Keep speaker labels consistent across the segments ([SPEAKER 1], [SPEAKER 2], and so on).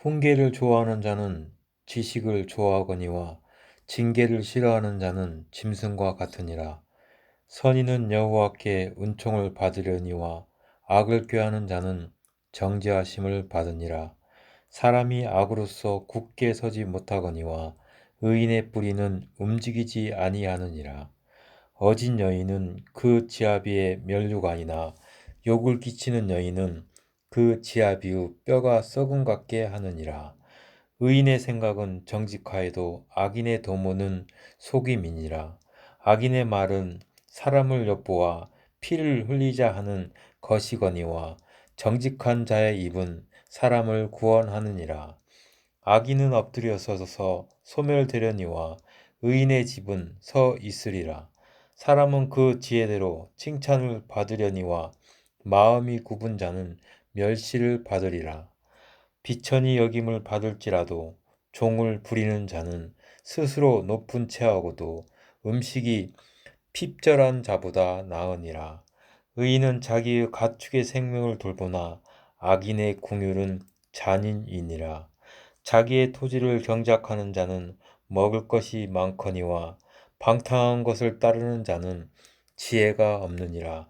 [SPEAKER 1] 훈계를 좋아하는 자는 지식을 좋아하거니와 징계를 싫어하는 자는 짐승과 같으니라. 선인은 여호와께 은총을 받으려니와 악을 꾀하는 자는 정죄하심을 받으니라. 사람이 악으로서 굳게 서지 못하거니와 의인의 뿌리는 움직이지 아니하느니라. 어진 여인은 그 지아비의 면류관이나 욕을 끼치는 여인은 그 지아비의 뼈가 썩음 같게 하느니라. 의인의 생각은 정직하여도 악인의 도모는 속임이니라. 악인의 말은 사람을 엿보아 피를 흘리자 하는 것이거니와 정직한 자의 입은 사람을 구원하느니라. 악인은 엎드려 서서 소멸되려니와 의인의 집은 서 있으리라. 사람은 그 지혜대로 칭찬을 받으려니와 마음이 굽은 자는 멸시를 받으리라. 비천히 여김을 받을지라도 종을 부리는 자는 스스로 높은 체하고도 음식이 핍절한 자보다 나으니라. 의인은 자기의 가축의 생명을 돌보나 악인의 궁율은 잔인이니라. 자기의 토지를 경작하는 자는 먹을 것이 많거니와 방탕한 것을 따르는 자는 지혜가 없느니라.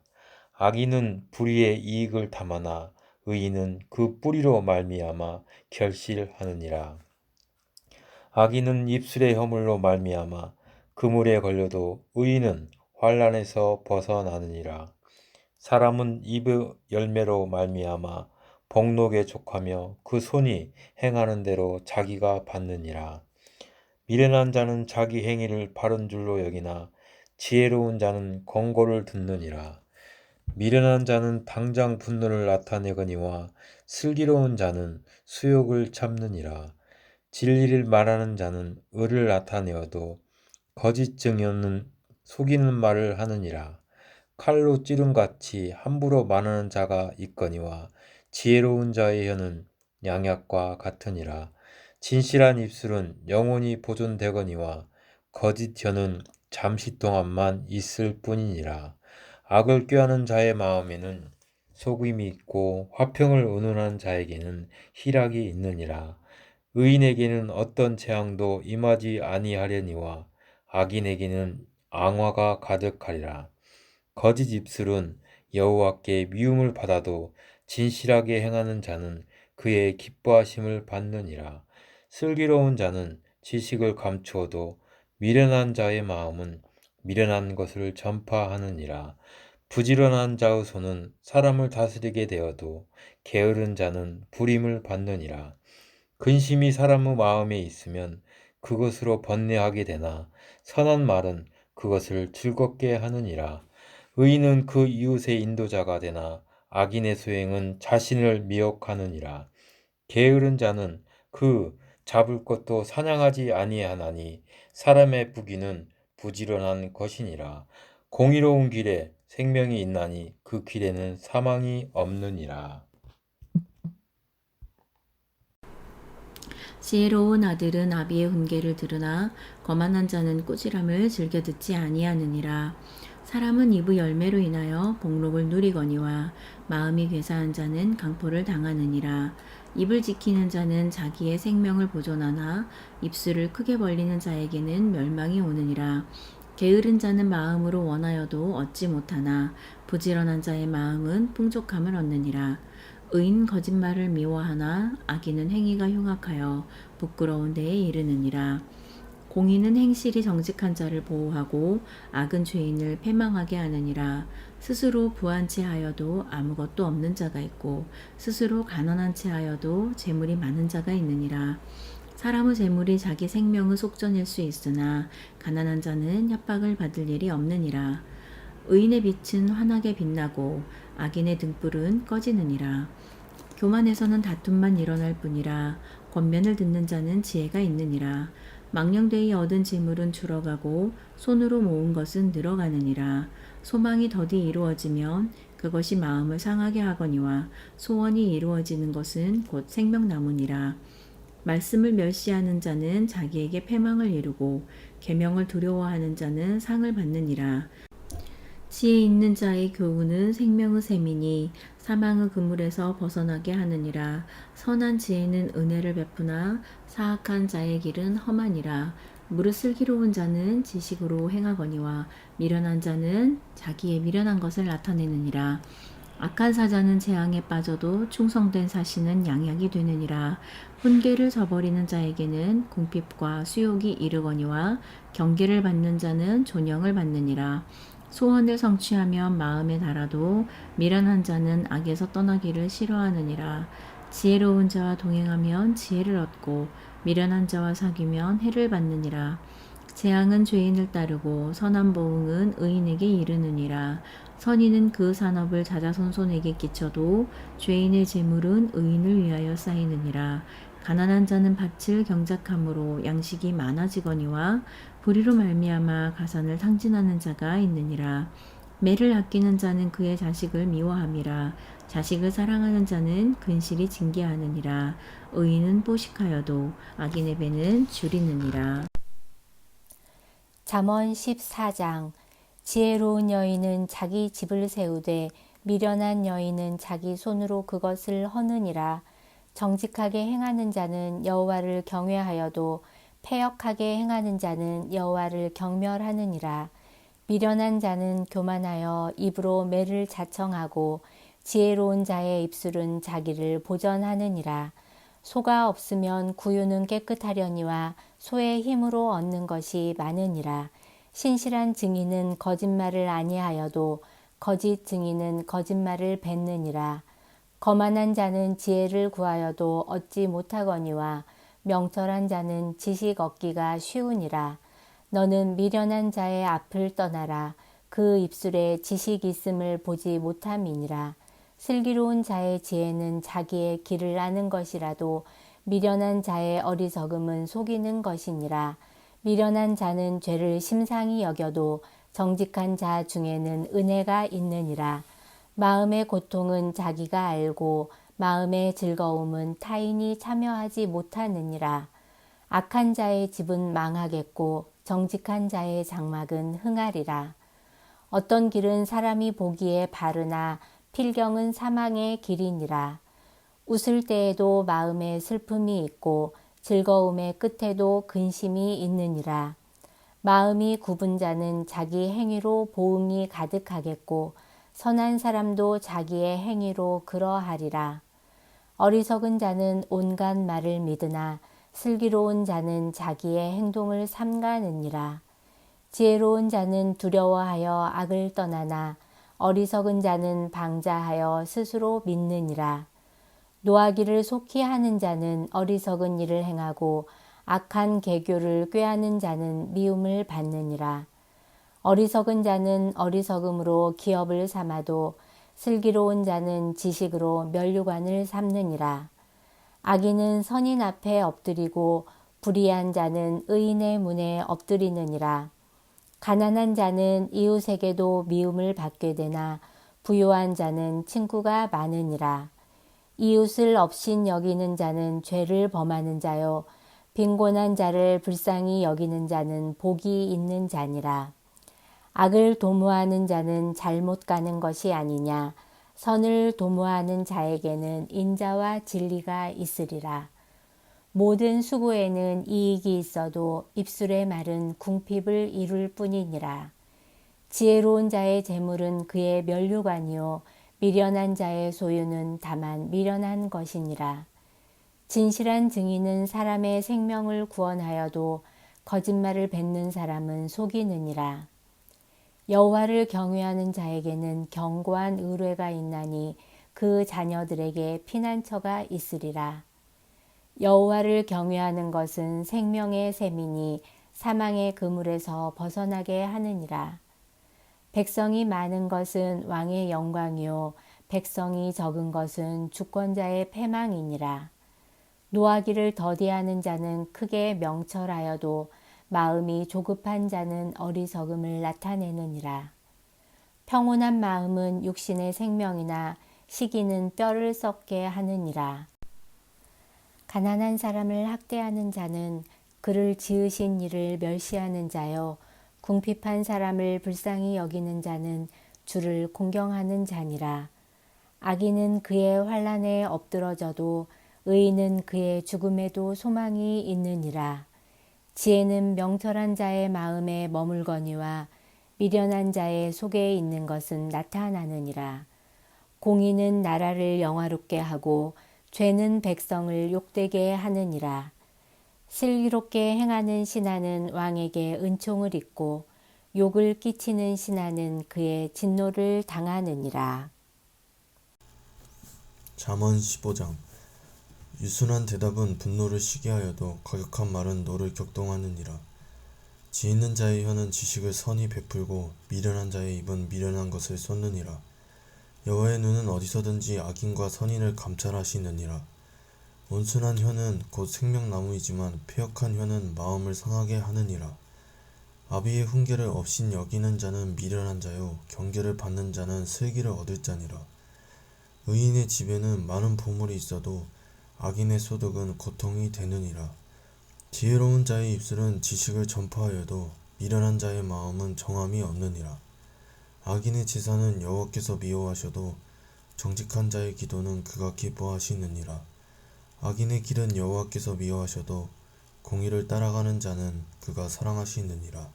[SPEAKER 1] 악인은 불의의 이익을 탐하나 의인은 그 뿌리로 말미암아 결실하느니라. 악인은 입술의 허물로 말미암아 그물에 걸려도 의인은 환난에서 벗어나느니라. 사람은 입의 열매로 말미암아 복록에 족하며 그 손이 행하는 대로 자기가 받느니라. 미련한 자는 자기 행위를 바른 줄로 여기나 지혜로운 자는 권고를 듣느니라. 미련한 자는 당장 분노를 나타내거니와 슬기로운 자는 수욕을 참느니라. 진리를 말하는 자는 의를 나타내어도 거짓 증언은 속이는 말을 하느니라. 칼로 찌름같이 함부로 말하는 자가 있거니와 지혜로운 자의 혀는 양약과 같으니라. 진실한 입술은 영원히 보존되거니와 거짓 혀는 잠시 동안만 있을 뿐이니라. 악을 꾀하는 자의 마음에는 속임이 있고 화평을 의논한 자에게는 희락이 있느니라. 의인에게는 어떤 재앙도 임하지 아니하려니와 악인에게는 앙화가 가득하리라. 거짓 입술은 여호와께 미움을 받아도 진실하게 행하는 자는 그의 기뻐하심을 받느니라. 슬기로운 자는 지식을 감추어도 미련한 자의 마음은 미련한 것을 전파하느니라. 부지런한 자의 손은 사람을 다스리게 되어도 게으른 자는 불임을 받느니라. 근심이 사람의 마음에 있으면 그것으로 번뇌하게 되나 선한 말은 그것을 즐겁게 하느니라. 의인은 그 이웃의 인도자가 되나 악인의 소행은 자신을 미혹하느니라. 게으른 자는 그 잡을 것도 사냥하지 아니하나니 사람의 부귀는 부지런한 것이니라. 공의로운 길에 생명이 있나니 그 길에는 사망이 없느니라.
[SPEAKER 2] 지혜로운 아들은 아비의 훈계를 들으나 거만한 자는 꾸지람을 즐겨 듣지 아니하느니라. 사람은 입의 열매로 인하여 복록을 누리거니와 마음이 괴사한 자는 강포를 당하느니라. 입을 지키는 자는 자기의 생명을 보존하나 입술을 크게 벌리는 자에게는 멸망이 오느니라. 게으른 자는 마음으로 원하여도 얻지 못하나 부지런한 자의 마음은 풍족함을 얻느니라. 의인 거짓말을 미워하나 악인은 행위가 흉악하여 부끄러운 데에 이르느니라. 공의는 행실이 정직한 자를 보호하고 악은 죄인을 패망하게 하느니라. 스스로 부한 채 하여도 아무것도 없는 자가 있고 스스로 가난한 채 하여도 재물이 많은 자가 있느니라. 사람의 재물이 자기 생명의 속전일 수 있으나 가난한 자는 협박을 받을 일이 없느니라. 의인의 빛은 환하게 빛나고 악인의 등불은 꺼지느니라. 교만에서는 다툼만 일어날 뿐이라 권면을 듣는 자는 지혜가 있느니라. 망령되이 얻은 재물은 줄어가고 손으로 모은 것은 늘어가느니라. 소망이 더디 이루어지면 그것이 마음을 상하게 하거니와 소원이 이루어지는 것은 곧 생명나무니라. 말씀을 멸시하는 자는 자기에게 패망을 이루고 계명을 두려워하는 자는 상을 받느니라. 지혜 있는 자의 교훈은 생명의 샘이니 사망의 그물에서 벗어나게 하느니라. 선한 지혜는 은혜를 베푸나 사악한 자의 길은 험하니라. 무릇 슬기로운 자는 지식으로 행하거니와 미련한 자는 자기의 미련한 것을 나타내느니라. 악한 사자는 재앙에 빠져도 충성된 사신은 양약이 되느니라. 훈계를 저버리는 자에게는 궁핍과 수욕이 이르거니와 경계를 받는 자는 존영을 받느니라. 소원을 성취하면 마음에 달아도 미련한 자는 악에서 떠나기를 싫어하느니라. 지혜로운 자와 동행하면 지혜를 얻고 미련한 자와 사귀면 해를 받느니라. 재앙은 죄인을 따르고 선한 보응은 의인에게 이르느니라. 선인은 그 산업을 자자손손에게 끼쳐도 죄인의 재물은 의인을 위하여 쌓이느니라. 가난한 자는 밭을 경작함으로 양식이 많아지거니와 불의로 말미암아 가산을 탕진하는 자가 있느니라. 매를 아끼는 자는 그의 자식을 미워함이라. 자식을 사랑하는 자는 근실이 징계하느니라. 의인은 포식하여도 악인의 배는 줄이느니라.
[SPEAKER 3] 잠언 14장. 지혜로운 여인은 자기 집을 세우되 미련한 여인은 자기 손으로 그것을 허느니라. 정직하게 행하는 자는 여호와를 경외하여도 패역하게 행하는 자는 여호와를 경멸하느니라. 미련한 자는 교만하여 입으로 매를 자청하고 지혜로운 자의 입술은 자기를 보전하느니라. 소가 없으면 구유는 깨끗하려니와 소의 힘으로 얻는 것이 많으니라. 신실한 증인은 거짓말을 아니하여도 거짓 증인은 거짓말을 뱉느니라. 거만한 자는 지혜를 구하여도 얻지 못하거니와 명철한 자는 지식 얻기가 쉬우니라. 너는 미련한 자의 앞을 떠나라. 그 입술에 지식 있음을 보지 못함이니라. 슬기로운 자의 지혜는 자기의 길을 아는 것이라도 미련한 자의 어리석음은 속이는 것이니라. 미련한 자는 죄를 심상히 여겨도 정직한 자 중에는 은혜가 있느니라. 마음의 고통은 자기가 알고 마음의 즐거움은 타인이 참여하지 못하느니라. 악한 자의 집은 망하겠고 정직한 자의 장막은 흥하리라. 어떤 길은 사람이 보기에 바르나 필경은 사망의 길이니라. 웃을 때에도 마음에 슬픔이 있고 즐거움의 끝에도 근심이 있느니라. 마음이 굽은 자는 자기 행위로 보응이 가득하겠고 선한 사람도 자기의 행위로 그러하리라. 어리석은 자는 온갖 말을 믿으나 슬기로운 자는 자기의 행동을 삼가느니라. 지혜로운 자는 두려워하여 악을 떠나나 어리석은 자는 방자하여 스스로 믿느니라. 노하기를 속히 하는 자는 어리석은 일을 행하고 악한 계교를 꾀하는 자는 미움을 받느니라. 어리석은 자는 어리석음으로 기업을 삼아도 슬기로운 자는 지식으로 면류관을 삼느니라. 악인은 선인 앞에 엎드리고 불의한 자는 의인의 문에 엎드리느니라. 가난한 자는 이웃에게도 미움을 받게 되나 부유한 자는 친구가 많으니라. 이웃을 업신 여기는 자는 죄를 범하는 자요 빈곤한 자를 불쌍히 여기는 자는 복이 있는 자니라. 악을 도모하는 자는 잘못 가는 것이 아니냐. 선을 도모하는 자에게는 인자와 진리가 있으리라. 모든 수고에는 이익이 있어도 입술의 말은 궁핍을 이룰 뿐이니라. 지혜로운 자의 재물은 그의 면류관이요 미련한 자의 소유는 다만 미련한 것이니라. 진실한 증인은 사람의 생명을 구원하여도 거짓말을 뱉는 사람은 속이느니라. 여호와를 경외하는 자에게는 견고한 의뢰가 있나니 그 자녀들에게 피난처가 있으리라. 여호와를 경외하는 것은 생명의 샘이니 사망의 그물에서 벗어나게 하느니라. 백성이 많은 것은 왕의 영광이요 백성이 적은 것은 주권자의 패망이니라. 노하기를 더디하는 자는 크게 명철하여도 마음이 조급한 자는 어리석음을 나타내느니라. 평온한 마음은 육신의 생명이나 시기는 뼈를 썩게 하느니라. 가난한 사람을 학대하는 자는 그를 지으신 이를 멸시하는 자요 궁핍한 사람을 불쌍히 여기는 자는 주를 공경하는 자니라. 악인은 그의 환난에 엎드러져도 의인은 그의 죽음에도 소망이 있느니라. 지혜는 명철한 자의 마음에 머물거니와 미련한 자의 속에 있는 것은 나타나느니라. 공의는 나라를 영화롭게 하고 죄는 백성을 욕되게 하느니라. 슬기롭게 행하는 신하는 왕에게 은총을 입고 욕을 끼치는 신하는 그의 진노를 당하느니라.
[SPEAKER 4] 잠언 15장. 유순한 대답은 분노를 쉬게 하여도 과격한 말은 너를 격동하느니라. 지혜있는 자의 혀는 지식을 선히 베풀고 미련한 자의 입은 미련한 것을 쏟느니라. 여호와의 눈은 어디서든지 악인과 선인을 감찰하시느니라. 온순한 혀는 곧 생명나무이지만 패역한 혀는 마음을 상하게 하느니라. 아비의 훈계를 업신 여기는 자는 미련한 자요 경계를 받는 자는 슬기를 얻을 자니라. 의인의 집에는 많은 보물이 있어도 악인의 소득은 고통이 되느니라. 지혜로운 자의 입술은 지식을 전파하여도 미련한 자의 마음은 정함이 없느니라. 악인의 제사는 여호와께서 미워하셔도 정직한 자의 기도는 그가 기뻐하시느니라. 악인의 길은 여호와께서 미워하셔도 공의를 따라가는 자는 그가 사랑하시느니라.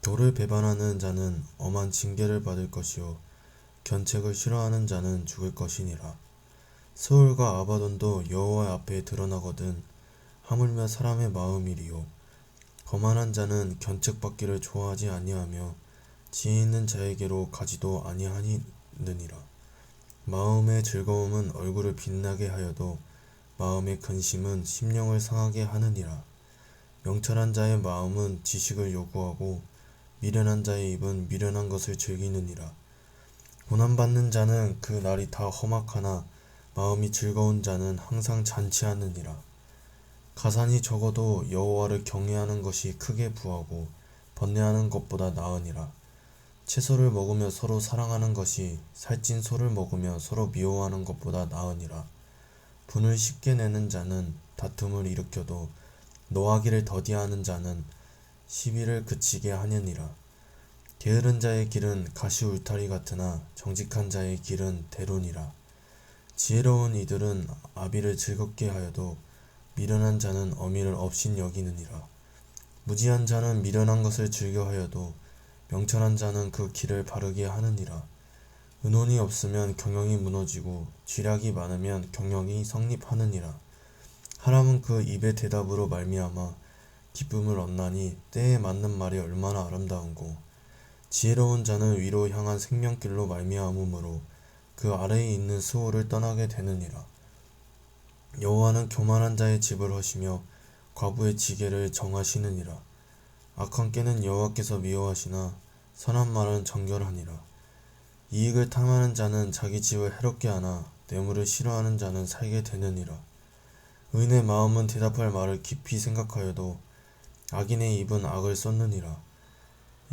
[SPEAKER 4] 도를 배반하는 자는 엄한 징계를 받을 것이요 견책을 싫어하는 자는 죽을 것이니라. 스올과 아바돈도 여호와 앞에 드러나거든 하물며 사람의 마음이리요. 거만한 자는 견책받기를 좋아하지 아니하며 지혜 있는 자에게로 가지도 아니하느니라. 마음의 즐거움은 얼굴을 빛나게 하여도 마음의 근심은 심령을 상하게 하느니라. 명철한 자의 마음은 지식을 요구하고 미련한 자의 입은 미련한 것을 즐기느니라. 고난받는 자는 그 날이 다 험악하나 마음이 즐거운 자는 항상 잔치하느니라. 가산이 적어도 여호와를 경외하는 것이 크게 부하고 번뇌하는 것보다 나으니라. 채소를 먹으며 서로 사랑하는 것이 살찐 소를 먹으며 서로 미워하는 것보다 나으니라. 분을 쉽게 내는 자는 다툼을 일으켜도 노하기를 더디하는 자는 시비를 그치게 하느니라. 게으른 자의 길은 가시 울타리 같으나 정직한 자의 길은 대론이라. 지혜로운 이들은 아비를 즐겁게 하여도 미련한 자는 어미를 업신 여기느니라. 무지한 자는 미련한 것을 즐겨하여도 명철한 자는 그 길을 바르게 하느니라. 은혼이 없으면 경영이 무너지고 쥐략이 많으면 경영이 성립하느니라. 사람은 그 입의 대답으로 말미암아 기쁨을 얻나니 때에 맞는 말이 얼마나 아름다운고. 지혜로운 자는 위로 향한 생명길로 말미암으므로 그 아래에 있는 수호를 떠나게 되느니라. 여호와는 교만한 자의 집을 허시며 과부의 지게를 정하시느니라. 악한 꾀는 여호와께서 미워하시나 선한 말은 정결하니라. 이익을 탐하는 자는 자기 집을 해롭게 하나 뇌물을 싫어하는 자는 살게 되느니라. 의인의 마음은 대답할 말을 깊이 생각하여도 악인의 입은 악을 쏟느니라.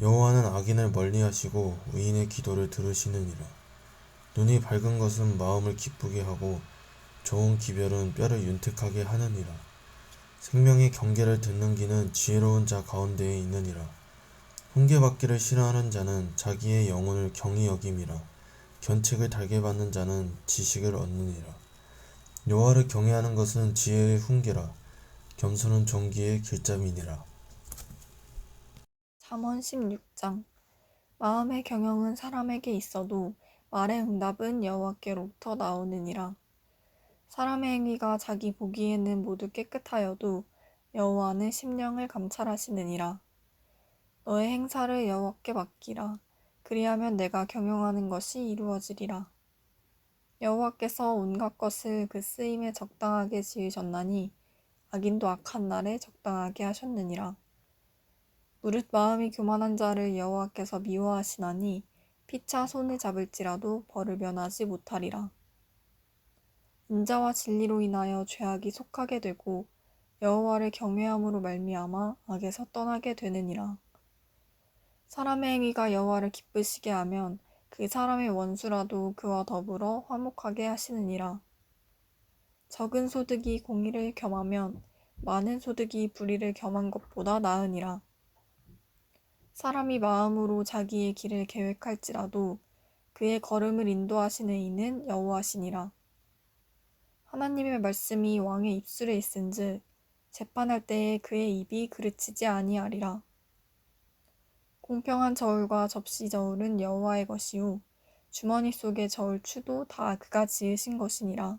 [SPEAKER 4] 여호와는 악인을 멀리하시고 의인의 기도를 들으시느니라. 눈이 밝은 것은 마음을 기쁘게 하고 좋은 기별은 뼈를 윤택하게 하느니라. 생명의 경계를 듣는 기는 지혜로운 자 가운데에 있느니라. 훈계받기를 싫어하는 자는 자기의 영혼을 경히 여김이라. 견책을 달게 받는 자는 지식을 얻느니라. 여호와를 경외하는 것은 지혜의 훈계라. 겸손은 존귀의 길잡이니라.
[SPEAKER 5] 잠언 16장. 마음의 경영은 사람에게 있어도 말의 응답은 여호와께로부터 나오느니라. 사람의 행위가 자기 보기에는 모두 깨끗하여도 여호와는 심령을 감찰하시느니라. 너의 행사를 여호와께 맡기라. 그리하면 내가 경영하는 것이 이루어지리라. 여호와께서 온갖 것을 그 쓰임에 적당하게 지으셨나니 악인도 악한 날에 적당하게 하셨느니라. 무릇 마음이 교만한 자를 여호와께서 미워하시나니 피차 손을 잡을지라도 벌을 면하지 못하리라. 인자와 진리로 인하여 죄악이 속하게 되고 여호와를 경외함으로 말미암아 악에서 떠나게 되느니라. 사람의 행위가 여호와를 기쁘시게 하면 그 사람의 원수라도 그와 더불어 화목하게 하시느니라. 적은 소득이 공의를 겸하면 많은 소득이 불의를 겸한 것보다 나으니라. 사람이 마음으로 자기의 길을 계획할지라도 그의 걸음을 인도하시는 이는 여호와시니라. 하나님의 말씀이 왕의 입술에 있은즉 재판할 때에 그의 입이 그르치지 아니하리라. 공평한 저울과 접시 저울은 여호와의 것이요 주머니 속의 저울 추도 다 그가 지으신 것이니라.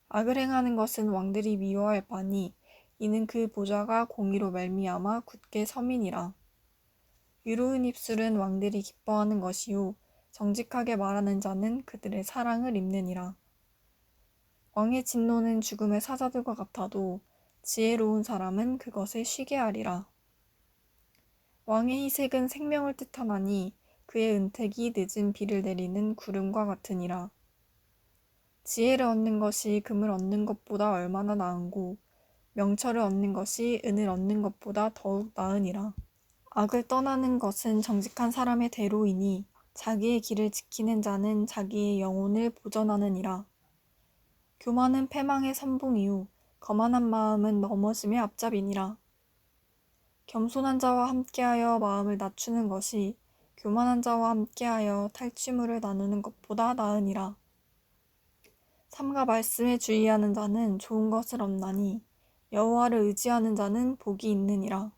[SPEAKER 5] 악을 행하는 것은 왕들이 미워할 바니 이는 그 보좌가 공의로 말미암아 굳게 서민이라. 유로운 입술은 왕들이 기뻐하는 것이요 정직하게 말하는 자는 그들의 사랑을 입느니라. 왕의 진노는 죽음의 사자들과 같아도 지혜로운 사람은 그것을 쉬게 하리라. 왕의 희색은 생명을 뜻하나니 그의 은택이 늦은 비를 내리는 구름과 같으니라. 지혜를 얻는 것이 금을 얻는 것보다 얼마나 나은고 명철을 얻는 것이 은을 얻는 것보다 더욱 나으니라. 악을 떠나는 것은 정직한 사람의 대로이니 자기의 길을 지키는 자는 자기의 영혼을 보전하느니라. 교만은 패망의 선봉이요 거만한 마음은 넘어짐의 앞잡이니라. 겸손한 자와 함께하여 마음을 낮추는 것이 교만한 자와 함께하여 탈취물을 나누는 것보다 나으니라. 삼가 말씀에 주의하는 자는 좋은 것을 얻나니 여호와를 의지하는 자는 복이 있느니라.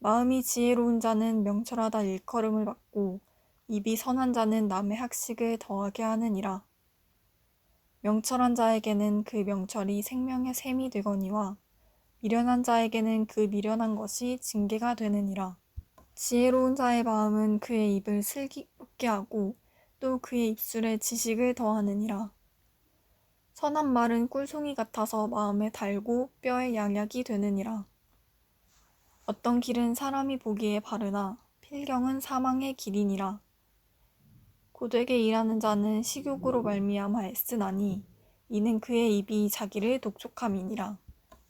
[SPEAKER 5] 마음이 지혜로운 자는 명철하다 일컬음을 받고 입이 선한 자는 남의 학식을 더하게 하느니라. 명철한 자에게는 그 명철이 생명의 샘이 되거니와 미련한 자에게는 그 미련한 것이 징계가 되느니라. 지혜로운 자의 마음은 그의 입을 슬기롭게 하고 또 그의 입술에 지식을 더하느니라. 선한 말은 꿀송이 같아서 마음에 달고 뼈에 양약이 되느니라. 어떤 길은 사람이 보기에 바르나 필경은 사망의 길이니라. 고되게 일하는 자는 식욕으로 말미암아 애쓰나니 이는 그의 입이 자기를 독촉함이니라.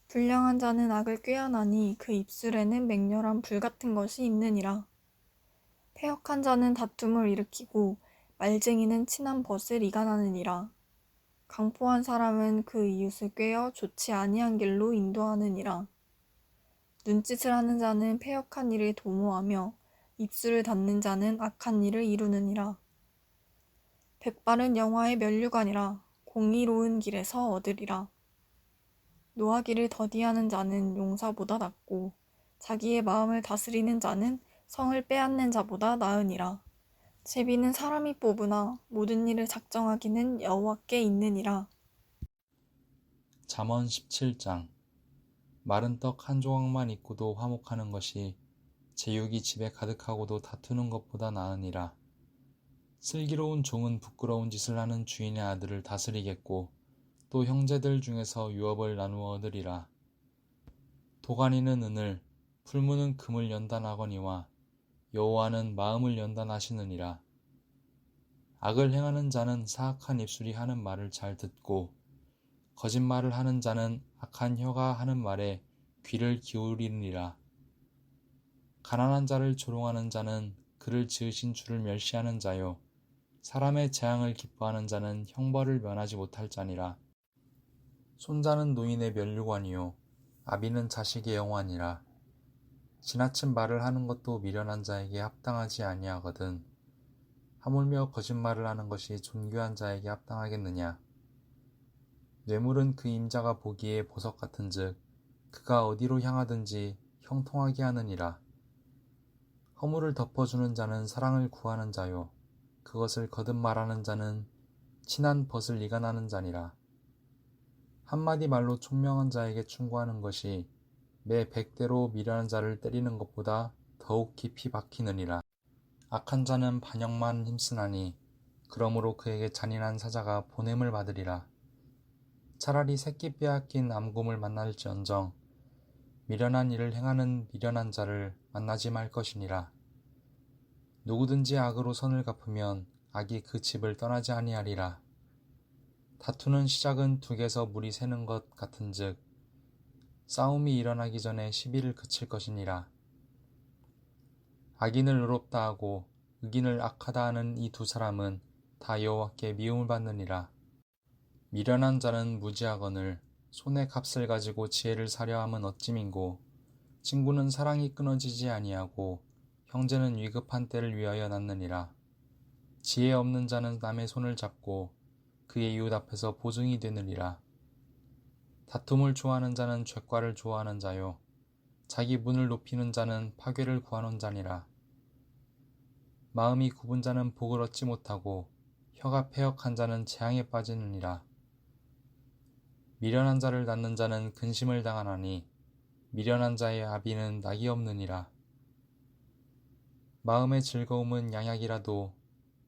[SPEAKER 5] 불량한 자는 악을 꾀하나니 그 입술에는 맹렬한 불 같은 것이 있느니라. 패역한 자는 다툼을 일으키고 말쟁이는 친한 벗을 이간하느니라. 강포한 사람은 그 이웃을 꾀어 좋지 아니한 길로 인도하느니라. 눈짓을 하는 자는 패역한 일을 도모하며 입술을 닫는 자는 악한 일을 이루느니라. 백발은 영화의 면류관이라 공의로운 길에서 얻으리라. 노하기를 더디하는 자는 용사보다 낫고 자기의 마음을 다스리는 자는 성을 빼앗는 자보다 나으니라. 제비는 사람이 뽑으나 모든 일을 작정하기는 여호와께 있느니라.
[SPEAKER 6] 잠언 17장. 마른 떡 한 조각만 있고도 화목하는 것이 제육이 집에 가득하고도 다투는 것보다 나으니라. 슬기로운 종은 부끄러운 짓을 하는 주인의 아들을 다스리겠고 또 형제들 중에서 유업을 나누어 얻으리라. 도가니는 은을, 풀무는 금을 연단하거니와 여호와는 마음을 연단하시느니라. 악을 행하는 자는 사악한 입술이 하는 말을 잘 듣고 거짓말을 하는 자는 악한 혀가 하는 말에 귀를 기울이느니라. 가난한 자를 조롱하는 자는 그를 지으신 주를 멸시하는 자요 사람의 재앙을 기뻐하는 자는 형벌을 면하지 못할 자니라. 손자는 노인의 면류관이요 아비는 자식의 영화니라. 지나친 말을 하는 것도 미련한 자에게 합당하지 아니하거든 하물며 거짓말을 하는 것이 존귀한 자에게 합당하겠느냐. 뇌물은 그 임자가 보기에 보석 같은즉 그가 어디로 향하든지 형통하게 하느니라. 허물을 덮어주는 자는 사랑을 구하는 자요 그것을 거듭 말하는 자는 친한 벗을 이간하는 자니라. 한마디 말로 총명한 자에게 충고하는 것이 매 100대로 미련한 자를 때리는 것보다 더욱 깊이 박히느니라. 악한 자는 반역만 힘쓰나니 그러므로 그에게 잔인한 사자가 보냄을 받으리라. 차라리 새끼 빼앗긴 암곰을 만날지언정 미련한 일을 행하는 미련한 자를 만나지 말 것이니라. 누구든지 악으로 선을 갚으면 악이 그 집을 떠나지 아니하리라. 다투는 시작은 둑에서 물이 새는 것 같은즉 싸움이 일어나기 전에 시비를 그칠 것이니라. 악인을 의롭다 하고 의인을 악하다 하는 이 두 사람은 다 여호와께 미움을 받느니라. 미련한 자는 무지하거늘 손의 값을 가지고 지혜를 사려 함은 어찌민고 친구는 사랑이 끊어지지 아니하고 형제는 위급한 때를 위하여 낳느니라. 지혜 없는 자는 남의 손을 잡고 그의 이웃 앞에서 보증이 되느니라. 다툼을 좋아하는 자는 죄과를 좋아하는 자요 자기 문을 높이는 자는 파괴를 구하는 자니라. 마음이 굽은 자는 복을 얻지 못하고 혀가 패역한 자는 재앙에 빠지느니라. 미련한 자를 낳는 자는 근심을 당하나니 미련한 자의 아비는 낙이 없느니라. 마음의 즐거움은 양약이라도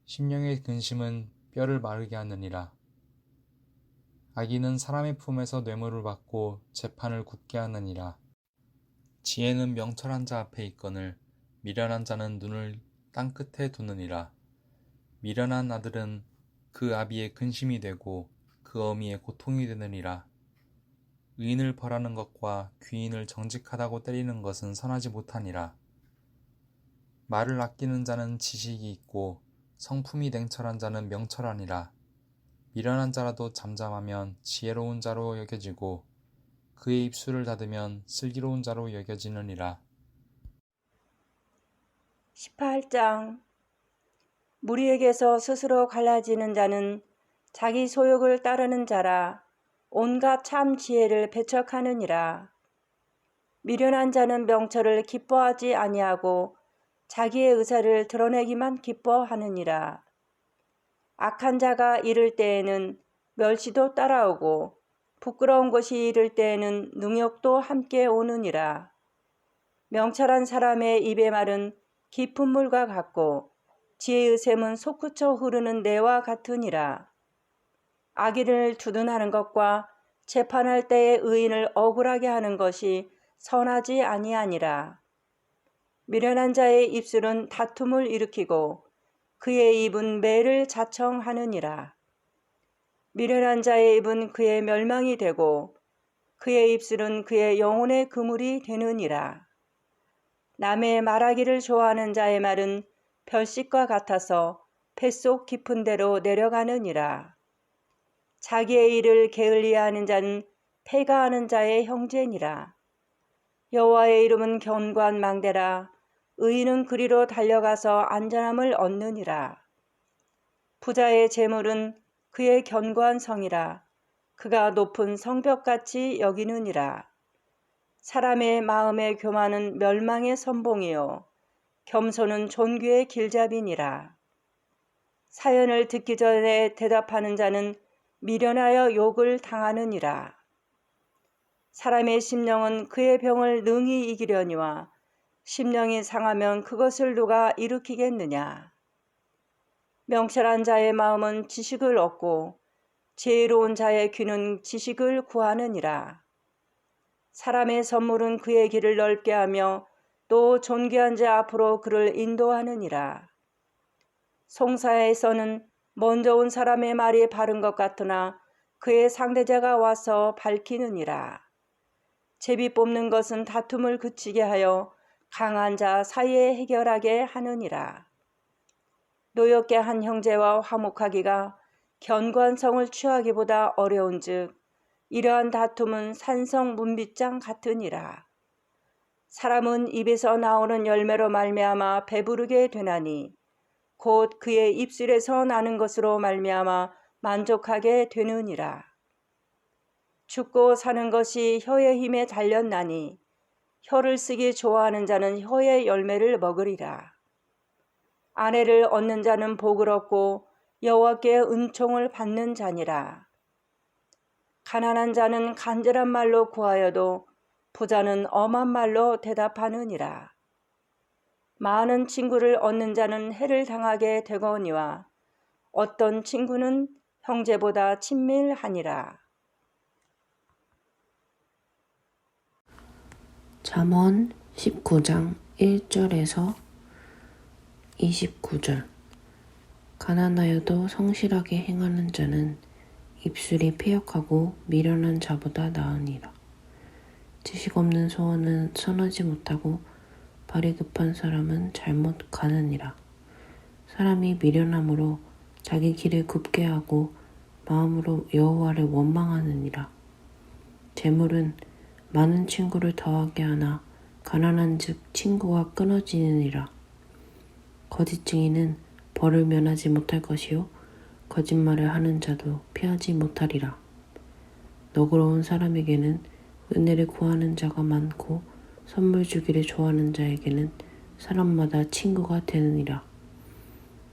[SPEAKER 6] 심령의 근심은 뼈를 마르게 하느니라. 악인은 사람의 품에서 뇌물을 받고 재판을 굳게 하느니라. 지혜는 명철한 자 앞에 있거늘 미련한 자는 눈을 땅 끝에 두느니라. 미련한 아들은 그 아비의 근심이 되고 그 어미의 고통이 되느니라. 의인을 벌하는 것과 귀인을 정직하다고 때리는 것은 선하지 못하니라. 말을 아끼는 자는 지식이 있고 성품이 냉철한 자는 명철하니라. 미련한 자라도 잠잠하면 지혜로운 자로 여겨지고 그의 입술을 닫으면 슬기로운 자로 여겨지느니라.
[SPEAKER 7] 18장 무리에게서 스스로 갈라지는 자는 자기 소욕을 따르는 자라 온갖 참 지혜를 배척하느니라. 미련한 자는 명철을 기뻐하지 아니하고 자기의 의사를 드러내기만 기뻐하느니라. 악한 자가 이를 때에는 멸시도 따라오고 부끄러운 것이 이를 때에는 능욕도 함께 오느니라. 명철한 사람의 입의 말은 깊은 물과 같고 지혜의 샘은 솟구쳐 흐르는 내와 같으니라. 악인을 두둔하는 것과 재판할 때의 의인을 억울하게 하는 것이 선하지 아니하니라. 미련한 자의 입술은 다툼을 일으키고 그의 입은 매를 자청하느니라. 미련한 자의 입은 그의 멸망이 되고 그의 입술은 그의 영혼의 그물이 되느니라. 남의 말하기를 좋아하는 자의 말은 별빛과 같아서 뱃속 깊은 데로 내려가느니라. 자기의 일을 게을리하는 자는 패가하는 자의 형제니라. 여호와의 이름은 견고한 망대라. 의인은 그리로 달려가서 안전함을 얻느니라. 부자의 재물은 그의 견고한 성이라. 그가 높은 성벽같이 여기느니라. 사람의 마음의 교만은 멸망의 선봉이요 겸손은 존귀의 길잡이니라. 사연을 듣기 전에 대답하는 자는 미련하여 욕을 당하느니라. 사람의 심령은 그의 병을 능히 이기려니와 심령이 상하면 그것을 누가 일으키겠느냐. 명철한 자의 마음은 지식을 얻고 지혜로운 자의 귀는 지식을 구하느니라. 사람의 선물은 그의 길을 넓게 하며 또 존귀한 자 앞으로 그를 인도하느니라. 송사에서는 먼저 온 사람의 말이 바른 것 같으나 그의 상대자가 와서 밝히느니라. 제비 뽑는 것은 다툼을 그치게 하여 강한 자 사이에 해결하게 하느니라. 노엽게 한 형제와 화목하기가 견고한 성을 취하기보다 어려운즉 이러한 다툼은 산성 문빗장 같으니라. 사람은 입에서 나오는 열매로 말미암아 배부르게 되나니 곧 그의 입술에서 나는 것으로 말미암아 만족하게 되느니라. 죽고 사는 것이 혀의 힘에 달렸나니 혀를 쓰기 좋아하는 자는 혀의 열매를 먹으리라. 아내를 얻는 자는 복을 얻고 여호와께 은총을 받는 자니라. 가난한 자는 간절한 말로 구하여도 부자는 엄한 말로 대답하느니라. 많은 친구를 얻는 자는 해를 당하게 되거니와 어떤 친구는 형제보다 친밀하니라.
[SPEAKER 8] 잠언 19장 1절에서 29절. 가난하여도 성실하게 행하는 자는 입술이 패역하고 미련한 자보다 나으니라. 지식 없는 소원은 선하지 못하고 발이 급한 사람은 잘못 가느니라. 사람이 미련함으로 자기 길을 굽게 하고 마음으로 여호와를 원망하느니라. 재물은 많은 친구를 더하게 하나 가난한즉 친구가 끊어지느니라. 거짓 증인은 벌을 면하지 못할 것이요 거짓말을 하는 자도 피하지 못하리라. 너그러운 사람에게는 은혜를 구하는 자가 많고 선물 주기를 좋아하는 자에게는 사람마다 친구가 되느니라.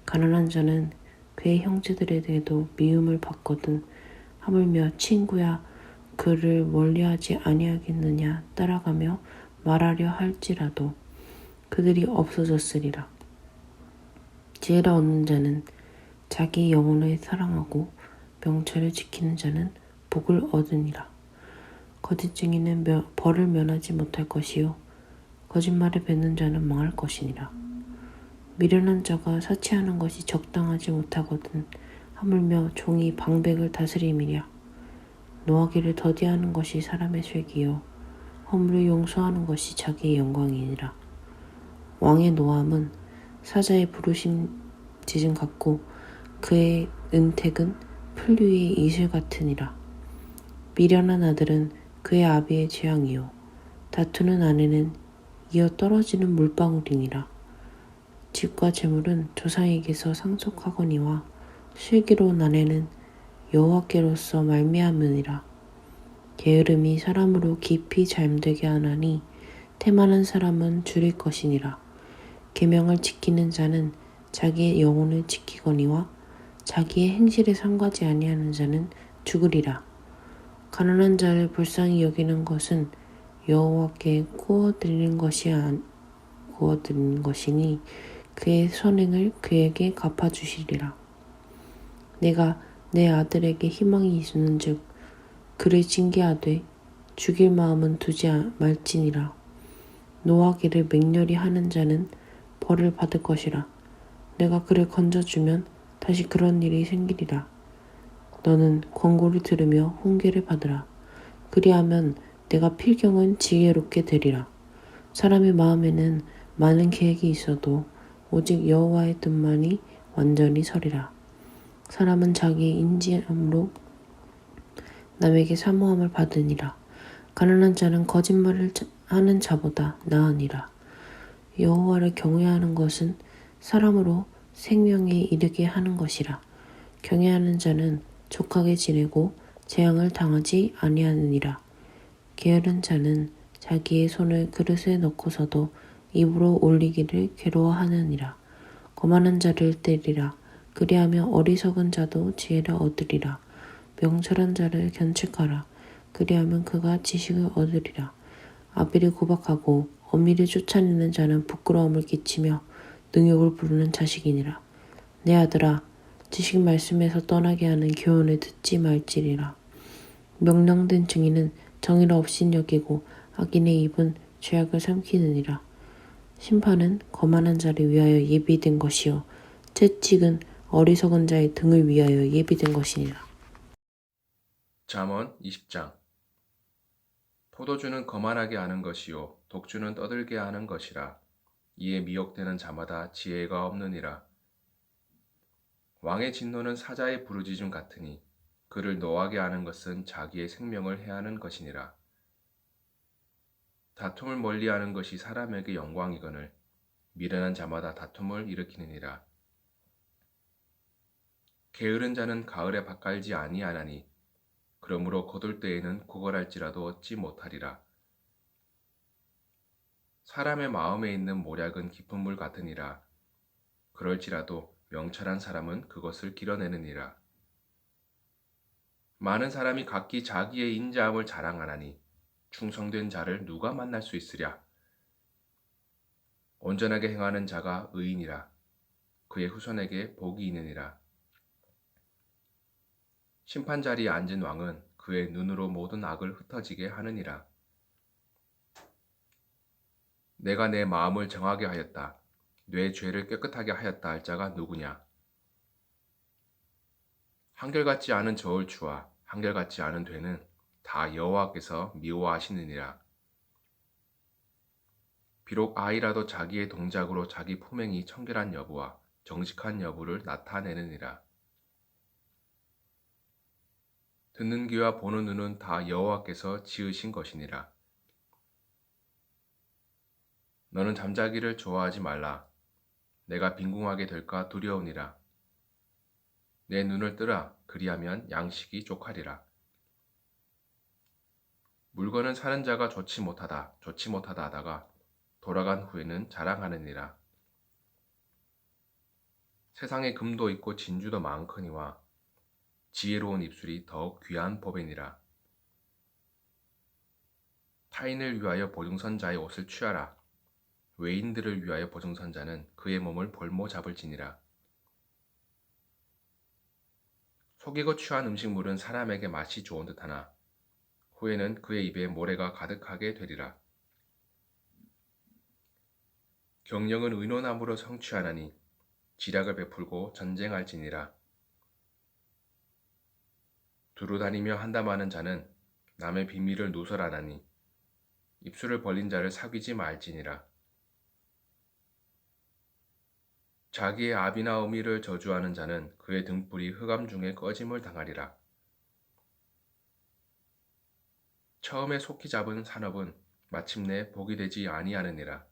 [SPEAKER 8] 가난한 자는 그의 형제들에게도 미움을 받거든 하물며 친구야 그를 멀리하지 아니하겠느냐 따라가며 말하려 할지라도 그들이 없어졌으리라. 지혜를 얻는 자는 자기 영혼을 사랑하고 명철을 지키는 자는 복을 얻으니라. 거짓 증인은 벌을 면하지 못할 것이요 거짓말을 뱉는 자는 망할 것이니라. 미련한 자가 사치하는 것이 적당하지 못하거든 하물며 종이 방백을 다스림이랴. 노하기를 더디하는 것이 사람의 쇠기요 허물을 용서하는 것이 자기의 영광이니라. 왕의 노함은 사자의 부르심짖음 같고 그의 은택은 풀 위의 이슬 같으니라. 미련한 아들은 그의 아비의 재앙이요 다투는 아내는 이어 떨어지는 물방울이니라. 집과 재물은 조상에게서 상속하거니와 슬기로운 아내는 여호와께로서 말미암으니라. 게으름이 사람으로 깊이 잠들게 하나니 태만한 사람은 줄일 것이니라. 계명을 지키는 자는 자기의 영혼을 지키거니와 자기의 행실에 상관하지 아니하는 자는 죽으리라. 가난한 자를 불쌍히 여기는 것은 여호와께 구워드리는 것이니 그의 선행을 그에게 갚아주시리라. 내가 내 아들에게 희망이 있는즉 그를 징계하되 죽일 마음은 두지 말지니라. 노하기를 맹렬히 하는 자는 벌을 받을 것이라. 내가 그를 건져주면 다시 그런 일이 생기리라. 너는 권고를 들으며 훈계를 받으라. 그리하면 내가 필경은 지혜롭게 되리라. 사람의 마음에는 많은 계획이 있어도 오직 여호와의 뜻만이 완전히 서리라. 사람은 자기의 인지함으로 남에게 사모함을 받으니라. 가난한 자는 거짓말을 하는 자보다 나으니라. 여호와를 경외하는 것은 사람으로 생명에 이르게 하는 것이라. 경외하는 자는 족하게 지내고 재앙을 당하지 아니하느니라. 게으른 자는 자기의 손을 그릇에 넣고서도 입으로 올리기를 괴로워하느니라. 거만한 자를 때리라. 그리하며 어리석은 자도 지혜를 얻으리라. 명철한 자를 견책하라. 그리하면 그가 지식을 얻으리라. 아비를 구박하고 어미를 쫓아내는 자는 부끄러움을 끼치며 능욕을 부르는 자식이니라. 내 아들아, 지식 말씀에서 떠나게 하는 교훈을 듣지 말지니라. 명령된 증인은 정의를 없인 여기고 악인의 입은 죄악을 삼키느니라. 심판은 거만한 자를 위하여 예비된 것이요 채찍은 어리석은 자의 등을 위하여 예비된 것이니라.
[SPEAKER 9] 잠언 20장. 포도주는 거만하게 하는 것이요 독주는 떠들게 하는 것이라. 이에 미혹되는 자마다 지혜가 없느니라. 왕의 진노는 사자의 부르짖음 같으니 그를 노하게 하는 것은 자기의 생명을 해하는 것이니라. 다툼을 멀리하는 것이 사람에게 영광이거늘 미련한 자마다 다툼을 일으키느니라. 게으른 자는 가을에 밭갈지 아니하나니 그러므로 거둘 때에는 구걸할지라도 얻지 못하리라. 사람의 마음에 있는 모략은 깊은 물 같으니라. 그럴지라도 명철한 사람은 그것을 길어내느니라. 많은 사람이 각기 자기의 인자함을 자랑하나니 충성된 자를 누가 만날 수 있으랴. 온전하게 행하는 자가 의인이라. 그의 후손에게 복이 있느니라. 심판 자리에 앉은 왕은 그의 눈으로 모든 악을 흩어지게 하느니라. 내가 내 마음을 정하게 하였다. 내 죄를 깨끗하게 하였다 할 자가 누구냐? 한결같지 않은 저울추와 한결같지 않은 되는 다 여호와께서 미워하시느니라. 비록 아이라도 자기의 동작으로 자기 품행이 청결한 여부와 정직한 여부를 나타내느니라. 듣는 귀와 보는 눈은 다 여호와께서 지으신 것이니라. 너는 잠자기를 좋아하지 말라. 내가 빈궁하게 될까 두려우니라. 내 눈을 뜨라. 그리하면 양식이 족하리라. 물건은 사는 자가 좋지 못하다 하다가 돌아간 후에는 자랑하느니라. 세상에 금도 있고 진주도 많거니와 지혜로운 입술이 더욱 귀한 법이니라. 타인을 위하여 보증선자의 옷을 취하라. 외인들을 위하여 보증선자는 그의 몸을 볼모 잡을지니라. 속이고 취한 음식물은 사람에게 맛이 좋은 듯하나 후에는 그의 입에 모래가 가득하게 되리라. 경영은 의논함으로 성취하나니 지략을 베풀고 전쟁할지니라. 두루다니며 한담하는 자는 남의 비밀을 누설하나니 입술을 벌린 자를 사귀지 말지니라. 자기의 아비나 어미를 저주하는 자는 그의 등불이 흑암 중에 꺼짐을 당하리라. 처음에 속히 잡은 산업은 마침내 복이 되지 아니하느니라.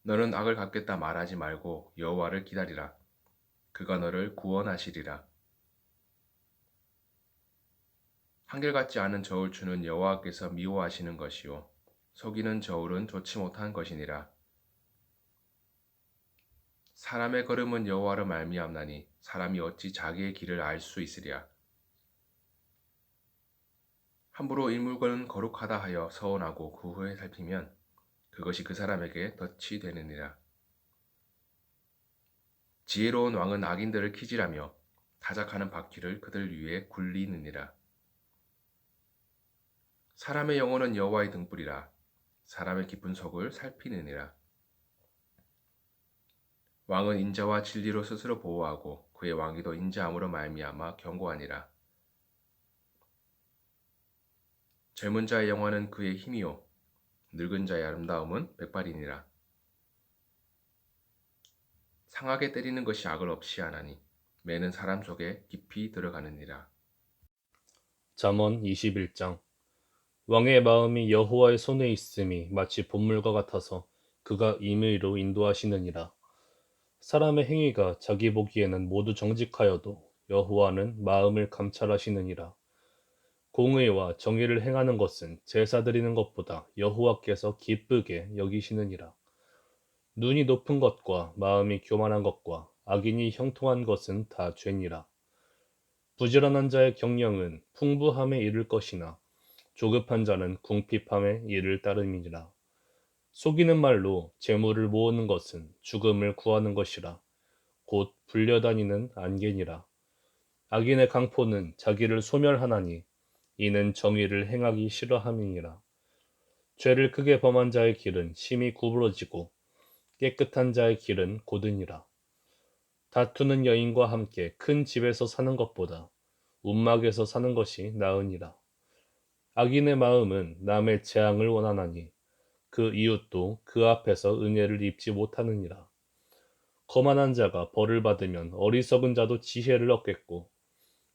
[SPEAKER 9] 너는 악을 갚겠다 말하지 말고 여호와를 기다리라. 그가 너를 구원하시리라. 한결같지 않은 저울 추는 여호와께서 미워하시는 것이요 속이는 저울은 좋지 못한 것이니라. 사람의 걸음은 여호와로 말미암나니 사람이 어찌 자기의 길을 알 수 있으랴. 함부로 이 물건은 거룩하다 하여 서원하고 그 후에 살피면 그것이 그 사람에게 덫이 되느니라. 지혜로운 왕은 악인들을 키질하며 타작하는 바퀴를 그들 위에 굴리느니라. 사람의 영혼은 여호와의 등불이라. 사람의 깊은 속을 살피느니라. 왕은 인자와 진리로 스스로 보호하고 그의 왕위도 인자함으로 말미암아 견고하니라. 젊은 자의 영화는 그의 힘이요 늙은 자의 아름다움은 백발이니라. 상하게 때리는 것이 악을 없이 하나니 매는 사람 속에 깊이 들어가느니라.
[SPEAKER 10] 잠언 21장. 왕의 마음이 여호와의 손에 있음이 마치 본물과 같아서 그가 임의로 인도하시느니라. 사람의 행위가 자기 보기에는 모두 정직하여도 여호와는 마음을 감찰하시느니라. 공의와 정의를 행하는 것은 제사 드리는 것보다 여호와께서 기쁘게 여기시느니라. 눈이 높은 것과 마음이 교만한 것과 악인이 형통한 것은 다 죄니라. 부지런한 자의 경영은 풍부함에 이를 것이나 조급한 자는 궁핍함에 이를 따름이니라. 속이는 말로 재물을 모으는 것은 죽음을 구하는 것이라. 곧 불려다니는 안개니라. 악인의 강포는 자기를 소멸하나니 이는 정의를 행하기 싫어함이니라. 죄를 크게 범한 자의 길은 심히 구부러지고 깨끗한 자의 길은 고드니라. 다투는 여인과 함께 큰 집에서 사는 것보다 움막에서 사는 것이 나으니라. 악인의 마음은 남의 재앙을 원하나니 그 이웃도 그 앞에서 은혜를 입지 못하느니라. 거만한 자가 벌을 받으면 어리석은 자도 지혜를 얻겠고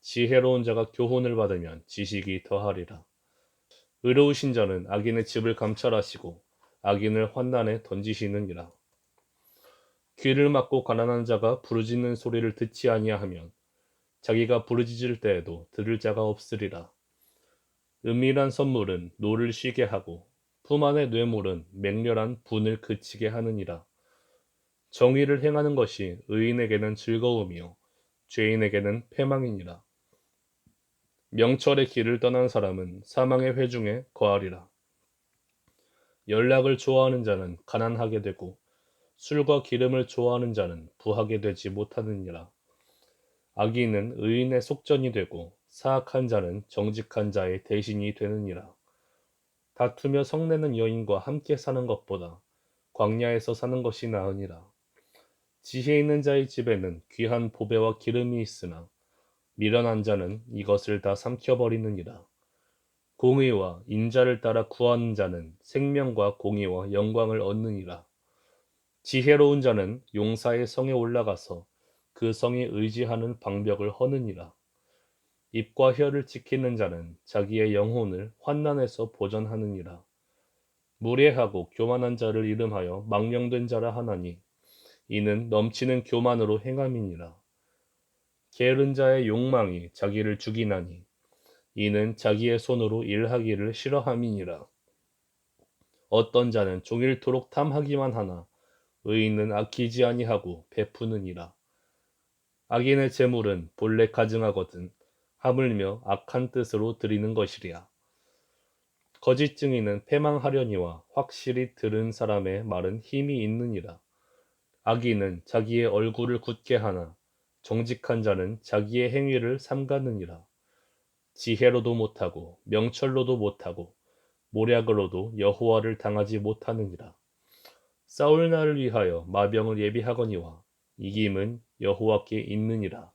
[SPEAKER 10] 지혜로운 자가 교훈을 받으면 지식이 더하리라. 의로우신 자는 악인의 집을 감찰하시고 악인을 환난에 던지시느니라. 귀를 막고 가난한 자가 부르짖는 소리를 듣지 아니하면 자기가 부르짖을 때에도 들을 자가 없으리라. 은밀한 선물은 노를 쉬게 하고 품 안의 뇌물은 맹렬한 분을 그치게 하느니라. 정의를 행하는 것이 의인에게는 즐거움이요 죄인에게는 패망이니라. 명철의 길을 떠난 사람은 사망의 회중에 거하리라. 연락을 좋아하는 자는 가난하게 되고 술과 기름을 좋아하는 자는 부하게 되지 못하느니라. 악인은 의인의 속전이 되고 사악한 자는 정직한 자의 대신이 되느니라. 다투며 성내는 여인과 함께 사는 것보다 광야에서 사는 것이 나으니라. 지혜 있는 자의 집에는 귀한 보배와 기름이 있으나 미련한 자는 이것을 다 삼켜버리느니라. 공의와 인자를 따라 구하는 자는 생명과 공의와 영광을 얻느니라. 지혜로운 자는 용사의 성에 올라가서 그 성에 의지하는 방벽을 허느니라. 입과 혀를 지키는 자는 자기의 영혼을 환난에서 보전하느니라. 무례하고 교만한 자를 이름하여 망령된 자라 하나니 이는 넘치는 교만으로 행함이니라. 게으른 자의 욕망이 자기를 죽이나니 이는 자기의 손으로 일하기를 싫어함이니라. 어떤 자는 종일토록 탐하기만 하나 의인은 아끼지 아니하고 베푸느니라. 악인의 재물은 본래 가증하거든 하물며 악한 뜻으로 드리는 것이랴. 거짓 증인은 패망하려니와 확실히 들은 사람의 말은 힘이 있느니라. 악인은 자기의 얼굴을 굳게 하나 정직한 자는 자기의 행위를 삼가느니라. 지혜로도 못하고 명철로도 못하고 모략으로도 여호와를 당하지 못하느니라. 싸울 날을 위하여 마병을 예비하거니와 이김은 여호와께 있느니라.